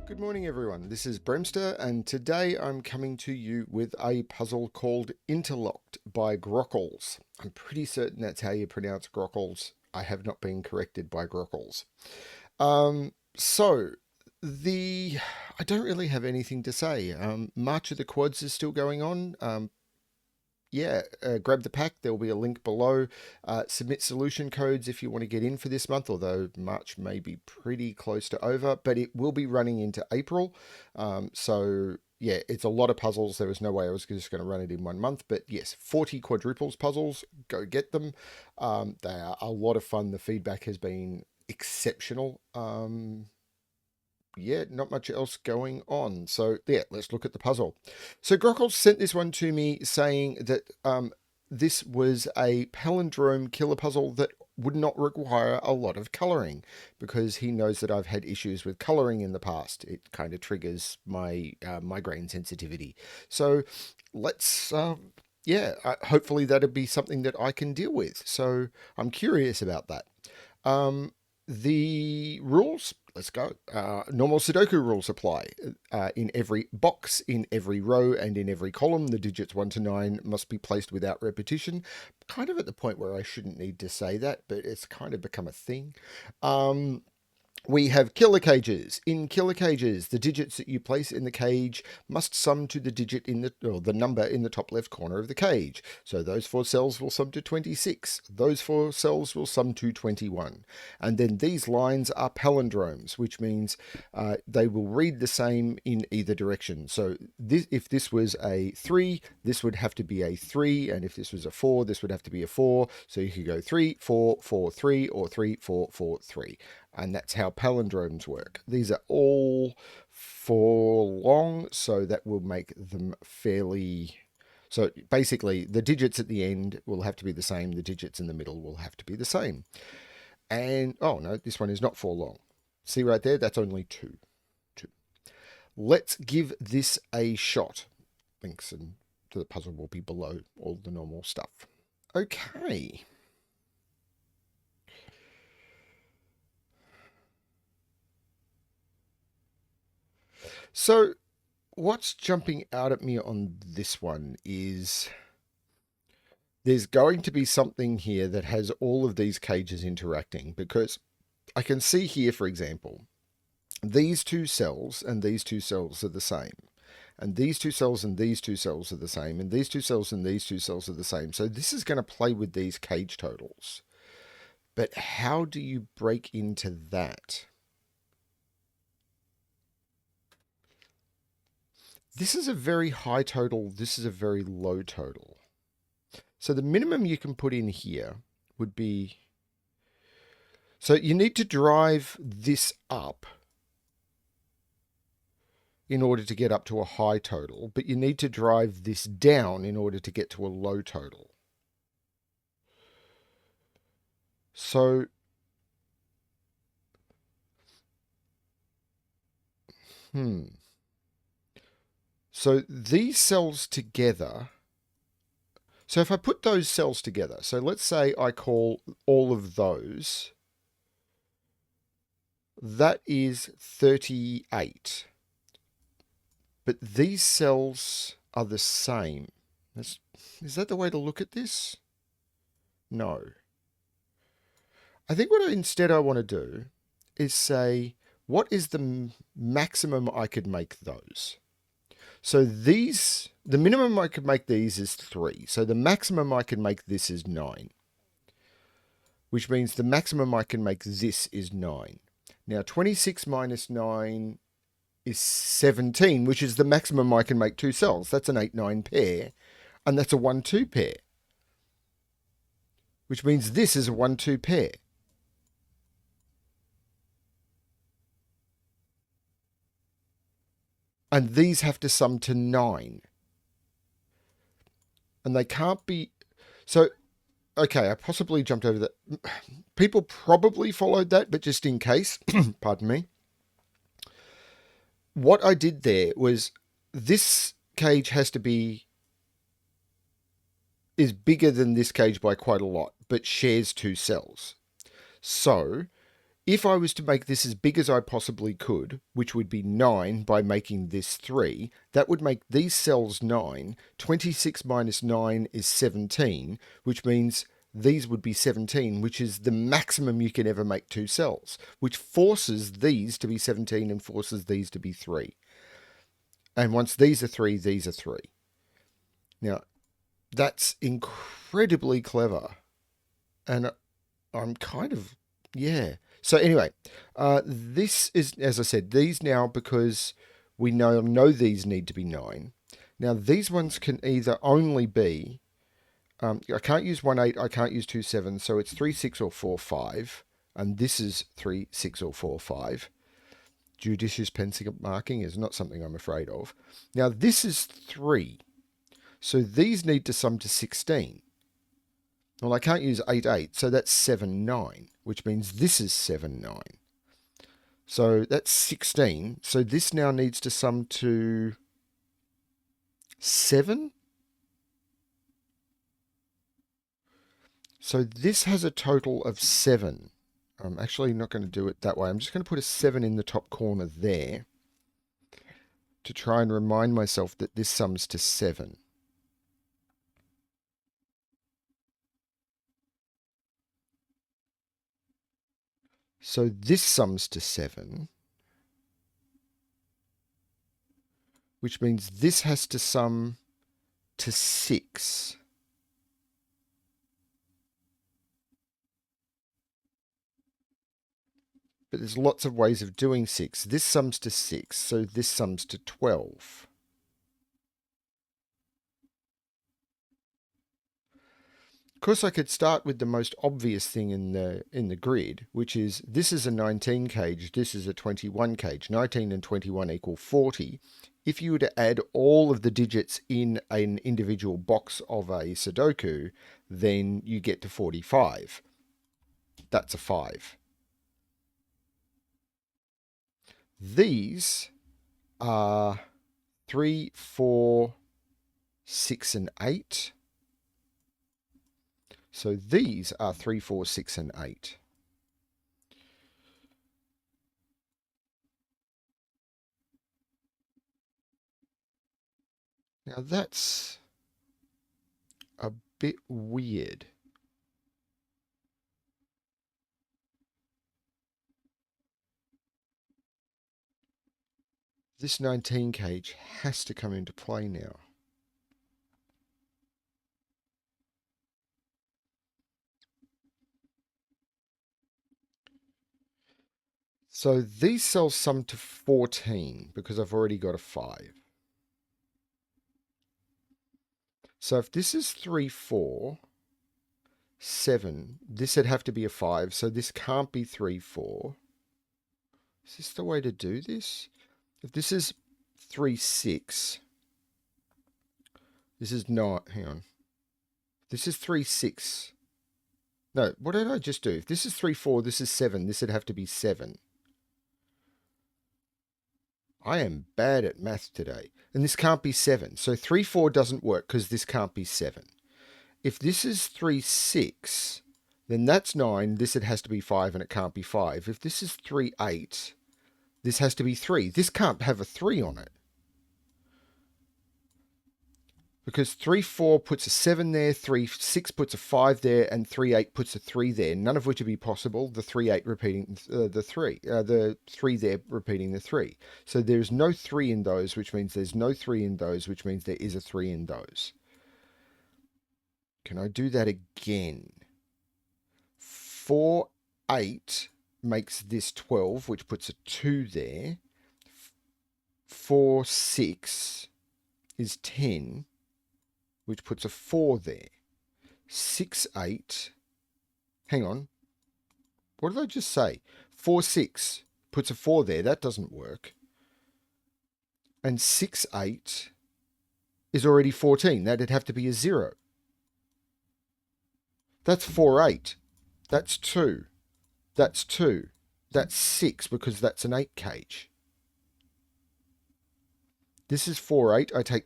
Good morning, everyone. This is BremSter, and today I'm coming to you with a puzzle called Interlocked by grkles. I'm pretty certain that's how you pronounce grkles. I have not been corrected by grkles. So the I don't really have anything to say. March of the Quads is still going on. Grab the pack. There will be a link below. Submit solution codes if you want to get in for this month, although March may be pretty close to over, but it will be running into April. Yeah, it's a lot of puzzles. There was no way I was just going to run it in 1 month, but yes, 40 quadruples puzzles. Go get them. They are a lot of fun. The feedback has been exceptional. Yeah, not much else going on. So yeah, let's look at the puzzle. So grkles sent this one to me saying that this was a palindrome killer puzzle that would not require a lot of colouring because he knows that I've had issues with colouring in the past. It kind of triggers my migraine sensitivity. So let's hopefully that'll be something that I can deal with. So I'm curious about that. The rules, let's go. Normal Sudoku rules apply. In every box, in every row, and in every column, the digits 1 to 9 must be placed without repetition. Kind of at the point where I shouldn't need to say that, but it's kind of become a thing. We have killer cages. In killer cages, the digits that you place in the cage must sum to the digit or the number in the top left corner of the cage. So those 4 cells will sum to 26. Those 4 cells will sum to 21. And then these lines are palindromes, which means they will read the same in either direction. So if this was a 3, this would have to be a 3, and if this was a 4, this would have to be a 4. So you could go 3, 4, 4, 3, or 3, 4, 4, 3. And that's how palindromes work. These are all 4 long, so that will make them fairly... So basically, the digits at the end will have to be the same. The digits in the middle will have to be the same. And, oh no, this one is not 4 long. See right there? That's only 2. Let's give this a shot. Links to the puzzle will be below all the normal stuff. Okay. So what's jumping out at me on this one is there's going to be something here that has all of these cages interacting, because I can see here, for example, these 2 cells and these 2 cells are the same. And these 2 cells and these 2 cells are the same. And these 2 cells and these 2 cells are the same. So this is going to play with these cage totals. But how do you break into that? This is a very high total. This is a very low total. So the minimum you can put in here would be... So you need to drive this up in order to get up to a high total, but you need to drive this down in order to get to a low total. So So these cells together, so if I put those cells together, so let's say I call all of those, that is 38. But these cells are the same. Is that the way to look at this? No. I think what instead I want to do is say, what is the maximum I could make those? So these, the minimum I could make these is 3. So the maximum I can make this is 9. Which means the maximum I can make this is 9. Now 26 minus 9 is 17, which is the maximum I can make 2 cells. That's an 8-9 pair. And that's a 1-2 pair. Which means this is a 1-2 pair. And these have to sum to 9. And they can't be... So, okay, I possibly jumped over that. People probably followed that, but just in case, pardon me. What I did there was this cage has to be... is bigger than this cage by quite a lot, but shares 2 cells. So If I was to make this as big as I possibly could, which would be 9 by making this 3, that would make these cells 9. 26 minus 9 is 17, which means these would be 17, which is the maximum you can ever make two cells, which forces these to be 17 and forces these to be 3. And once these are 3, these are 3. Now, that's incredibly clever. And I'm kind of, yeah. So anyway, this is, as I said, these now, because we know these need to be 9. Now, these ones can either only be, I can't use 1, 8, I can't use 2, 7, so it's 3, 6, or 4, 5. And this is 3, 6, or 4, 5. Judicious pencil marking is not something I'm afraid of. Now, this is 3. So these need to sum to 16. Well, I can't use 8, 8, so that's 7, 9, which means this is 7, 9. So that's 16. So this now needs to sum to 7. So this has a total of 7. I'm actually not going to do it that way. I'm just going to put a 7 in the top corner there to try and remind myself that this sums to 7. So this sums to 7, which means this has to sum to 6. But there's lots of ways of doing 6. This sums to 6, so this sums to 12. Of course, I could start with the most obvious thing in the grid, which is this is a 19 cage, this is a 21 cage. 19 and 21 equal 40. If you were to add all of the digits in an individual box of a Sudoku, then you get to 45. That's a 5. These are 3, 4, 6, and 8. So these are 3, 4, 6, and 8. Now that's a bit weird. This 19 cage has to come into play now. So these cells sum to 14 because I've already got a 5. So if this is 3, 4, 7, this would have to be a 5. So this can't be 3, 4. Is this the way to do this? If this is 3, 6, this is not, hang on. This is 3, 6. No, what did I just do? If this is 3, 4, this is 7. This would have to be 7. I am bad at math today. And this can't be 7. So 3, 4 doesn't work because this can't be 7. If this is 3, 6, then that's 9. This it has to be 5 and it can't be 5. If this is 3, 8, this has to be 3. This can't have a 3 on it. Because 3, 4 puts a 7 there, 3, 6 puts a 5 there, and 3, 8 puts a 3 there. None of which would be possible. The 3, 8 repeating the 3. The 3 there repeating the 3. So there's no 3 in those, which means there's no 3 in those, which means there is a 3 in those. Can I do that again? 4, 8 makes this 12, which puts a 2 there. 4, 6 is 10, which puts a 4 there. 6, 8. Hang on. What did I just say? 4, 6 puts a 4 there. That doesn't work. And 6, 8 is already 14. That'd have to be a 0. That's 4, 8. That's 2. That's 2. That's 6 because that's an 8 cage. This is 4, 8. I take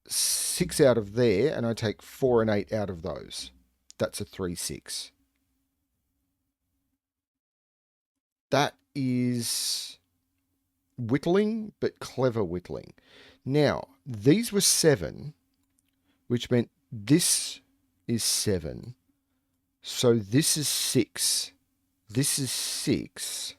6 out of there, and I take 4 and 8 out of those. That's a 3, 6. That is whittling, but clever whittling. Now, these were 7, which meant this is 7. So this is 6. This is 6.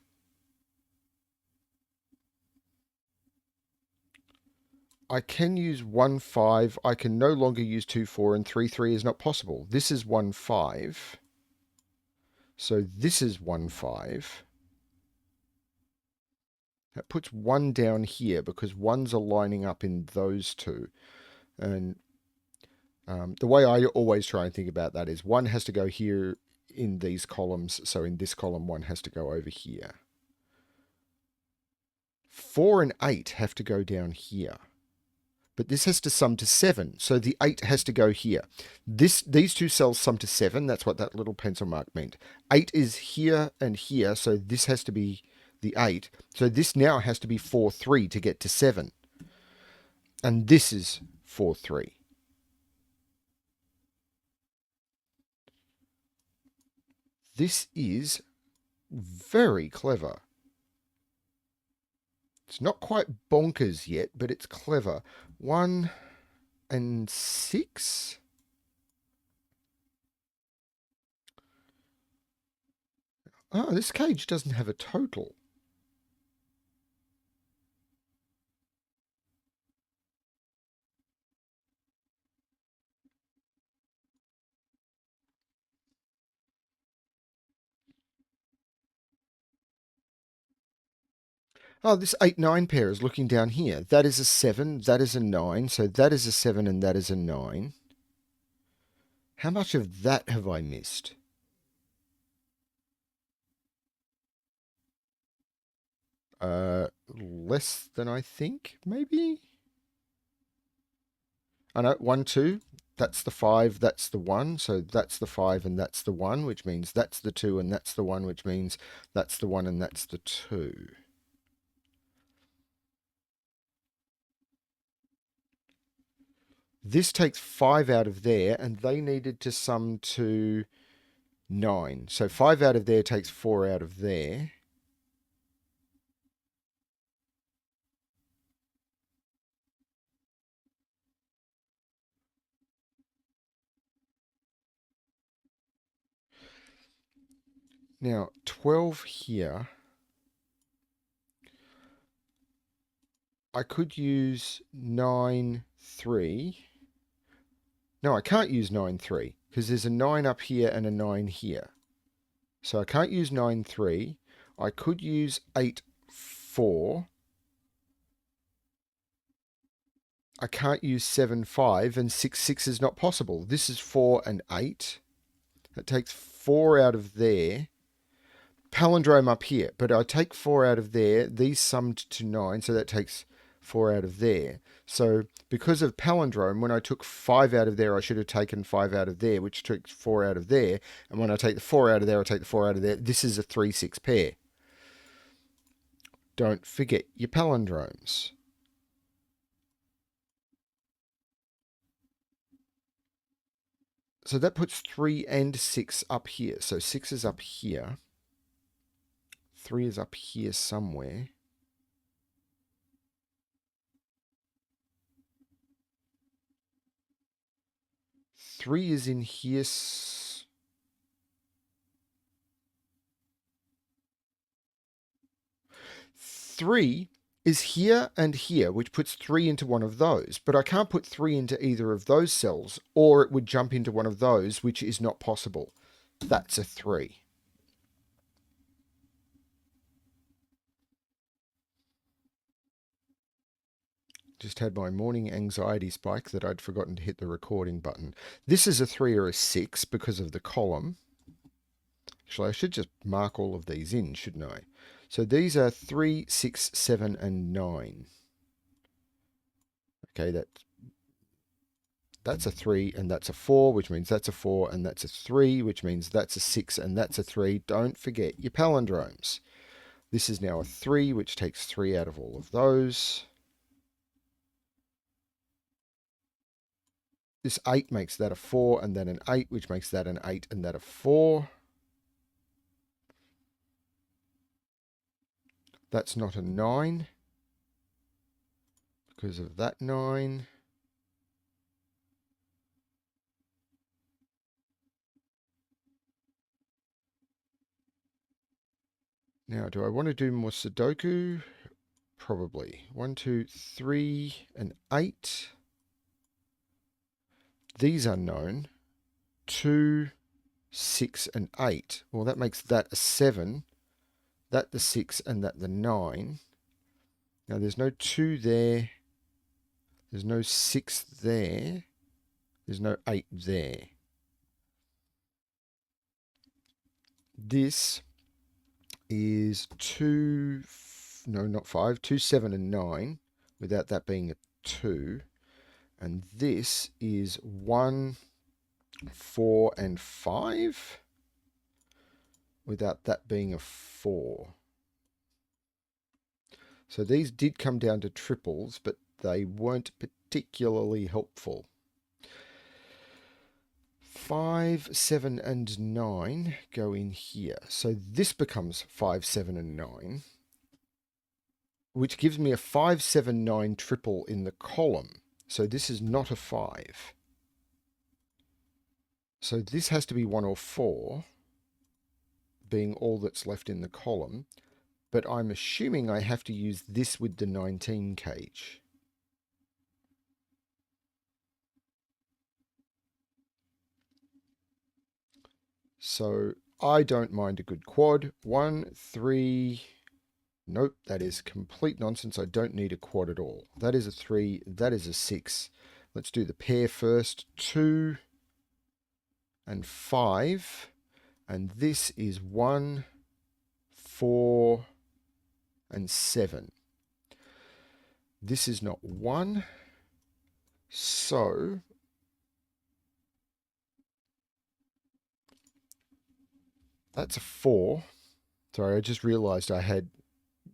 I can use 1, 5. I can no longer use 2, 4, and 3, 3 is not possible. This is 1, 5. So this is 1, 5. That puts 1 down here because 1s are lining up in those two. And the way I always try and think about that is 1 has to go here in these columns. So in this column, 1 has to go over here. 4 and 8 have to go down here. But this has to sum to 7, so the 8 has to go here. These two cells sum to 7, that's what that little pencil mark meant. 8 is here and here, so this has to be the 8. So this now has to be 4, 3 to get to 7. And this is 4, 3. This is very clever. It's not quite bonkers yet, but it's clever. 1 and 6? Oh, this cage doesn't have a total. Oh, this 8, 9 pair is looking down here. That is a 7, that is a 9, so that is a 7 and that is a 9. How much of that have I missed? Less than I think, maybe? I know, 1, 2. That's the 5, that's the 1. So that's the 5 and that's the 1, which means that's the 2 and that's the 1, which means that's the 1 and that's the 2. This takes 5 out of there, and they needed to sum to 9. So 5 out of there takes 4 out of there. Now, 12 here. I could use 9, 3. No, I can't use 9, 3 because there's a 9 up here and a 9 here. So I can't use 9, 3. I could use 8, 4. I can't use 7, 5, and 6, 6 is not possible. This is 4 and 8. That takes 4 out of there. Palindrome up here, but I take 4 out of there. These summed to 9, so that takes 4 out of there. So because of palindrome, when I took 5 out of there, I should have taken 5 out of there, which took 4 out of there. And when I take the 4 out of there, I take the 4 out of there. This is a 3, 6 pair. Don't forget your palindromes. So that puts 3 and 6 up here. So 6 is up here. 3 is up here somewhere. 3 is in here. 3 is here and here, which puts 3 into one of those. But I can't put 3 into either of those cells, or it would jump into one of those, which is not possible. That's a 3. Just had my morning anxiety spike that I'd forgotten to hit the recording button. This is a 3 or a 6 because of the column. Actually, I should just mark all of these in, shouldn't I? So these are 3, 6, 7, and 9. Okay, that's a 3 and that's a 4, which means that's a 4 and that's a 3, which means that's a 6 and that's a 3. Don't forget your palindromes. This is now a 3, which takes 3 out of all of those. This 8 makes that a 4 and then an 8, which makes that an 8 and that a 4. That's not a 9 because of that 9. Now, do I want to do more Sudoku? Probably. 1, 2, 3, and 8. These are known. 2, 6, and 8. Well, that makes that a 7. That the 6 and that the 9. Now, there's no 2 there. There's no 6 there. There's no 8 there. This is 2, no, not 5, 2, 7, and 9, without that being a 2. And this is 1, 4, and 5, without that being a 4. So these did come down to triples, but they weren't particularly helpful. 5, 7, and 9 go in here. So this becomes 5, 7, and 9, which gives me a 5, 7, 9 triple in the column. So this is not a 5. So this has to be 1 or 4, being all that's left in the column. But I'm assuming I have to use this with the 19 cage. So I don't mind a good quad. 1, 3. Nope, that is complete nonsense. I don't need a quad at all. That is a 3. That is a 6. Let's do the pair first. 2 and 5. And this is 1, 4, and 7. This is not 1. So that's a 4. Sorry, I just realized I had,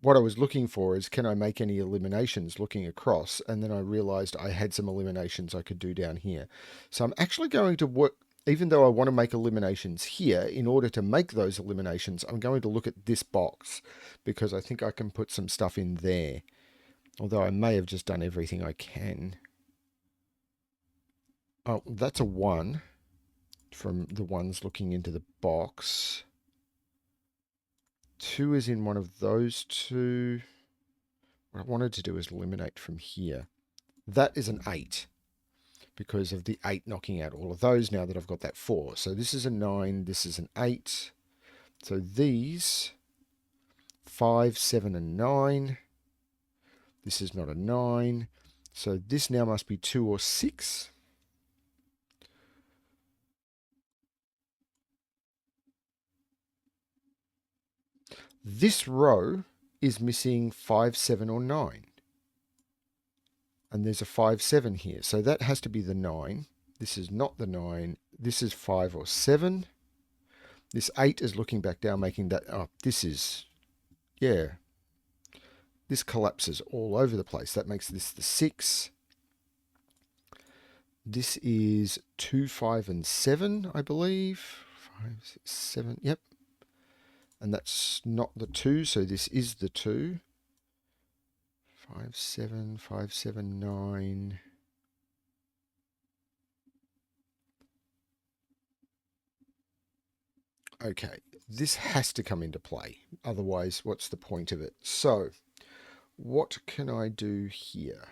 what I was looking for is, can I make any eliminations looking across? And then I realized I had some eliminations I could do down here. So I'm actually going to work, even though I want to make eliminations here, in order to make those eliminations, I'm going to look at this box because I think I can put some stuff in there. Although I may have just done everything I can. Oh, that's a 1 from the ones looking into the box. 2 is in one of those two. What I wanted to do is eliminate from here. That is an 8 because of the 8 knocking out all of those now that I've got that 4. So this is a 9, this is an 8. So these 5, 7, and 9. This is not a 9. So this now must be 2 or 6. This row is missing 5, 7, or 9. And there's a 5, 7 here. So that has to be the 9. This is not the 9. This is 5 or 7. This 8 is looking back down, making that up. This is, yeah. This collapses all over the place. That makes this the 6. This is 2, 5, and 7, I believe. 5, 6, 7. Yep. And that's not the 2, so this is the 2. 5, 7, 5, 7, 9. Okay, this has to come into play. Otherwise, what's the point of it? So, what can I do here?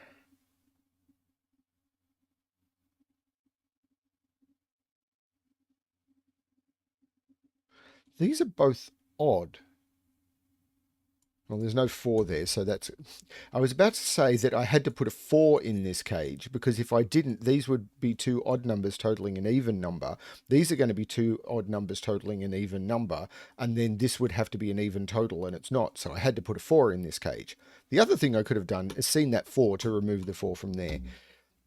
These are both odd. Well, there's no 4 there, so that's... I was about to say that I had to put a 4 in this cage, because if I didn't, these would be 2 odd numbers totaling an even number. These are going to be 2 odd numbers totaling an even number, and then this would have to be an even total, and it's not, so I had to put a 4 in this cage. The other thing I could have done is seen that 4 to remove the 4 from there.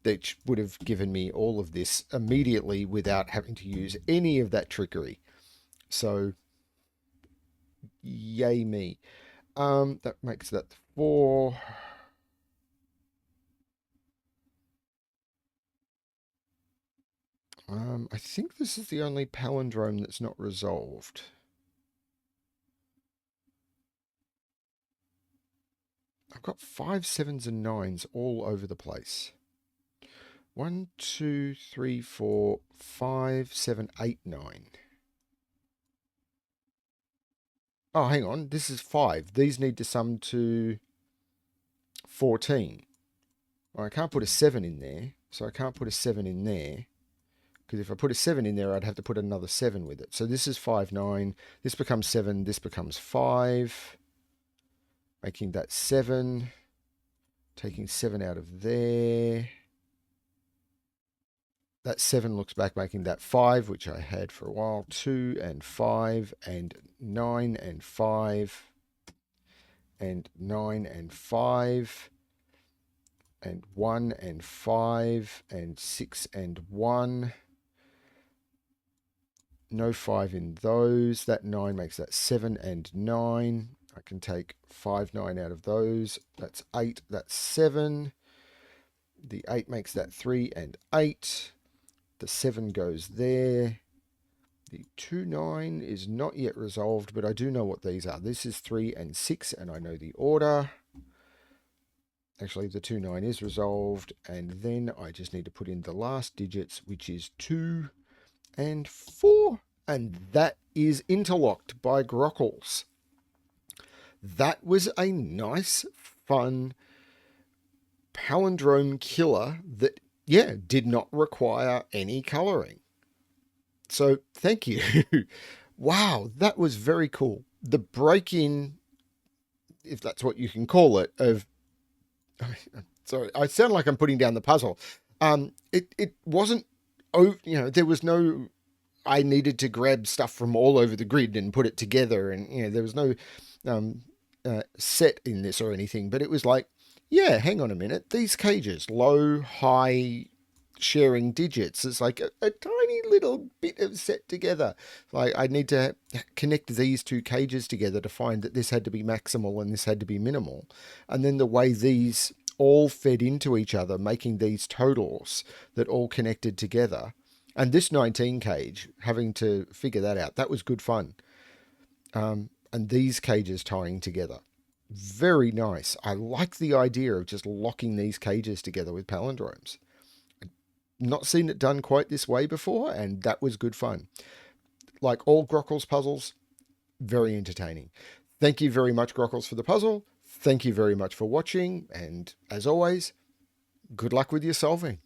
That would have given me all of this immediately without having to use any of that trickery. So, yay me. That makes that 4. I think this is the only palindrome that's not resolved. I've got 5 sevens and 9s all over the place. 1, 2, 3, 4, 5, 7, 8, 9. Oh, hang on. This is 5. These need to sum to 14. Well, I can't put a 7 in there, so I can't put a 7 in there. Because if I put a 7 in there, I'd have to put another 7 with it. So this is 5, 9. This becomes 7. This becomes 5. Making that 7. Taking 7 out of there. That 7 looks back, making that 5, which I had for a while. 2 and 5 and 9 and 5 and 9 and 5 and 1 and 5 and 6 and 1. No 5 in those. That 9 makes that 7 and 9. I can take 5, 9 out of those. That's 8. That's 7. The 8 makes that 3 and 8. The 7 goes there. The 2, 9 is not yet resolved, but I do know what these are. This is 3 and 6, and I know the order. Actually, the 2, 9 is resolved, and then I just need to put in the last digits, which is 2 and 4. And that is Interlocked by grkles. That was a nice, fun palindrome killer that, yeah, did not require any colouring. So thank you. Wow, that was very cool. The break-in, if that's what you can call it, of... Sorry, I sound like I'm putting down the puzzle. It wasn't... Oh, you know, there was no... I needed to grab stuff from all over the grid and put it together, and you know there was no set in this or anything. But it was like, yeah, hang on a minute, these cages, low, high, sharing digits. It's like a tiny little bit of set together. Like I need to connect these two cages together to find that this had to be maximal and this had to be minimal, and then the way these all fed into each other, making these totals that all connected together. And this 19 cage, having to figure that out, that was good fun. And these cages tying together. Very nice. I like the idea of just locking these cages together with palindromes. I've not seen it done quite this way before, and that was good fun. Like all grkles puzzles, very entertaining. Thank you very much, grkles, for the puzzle. Thank you very much for watching, and as always, good luck with your solving.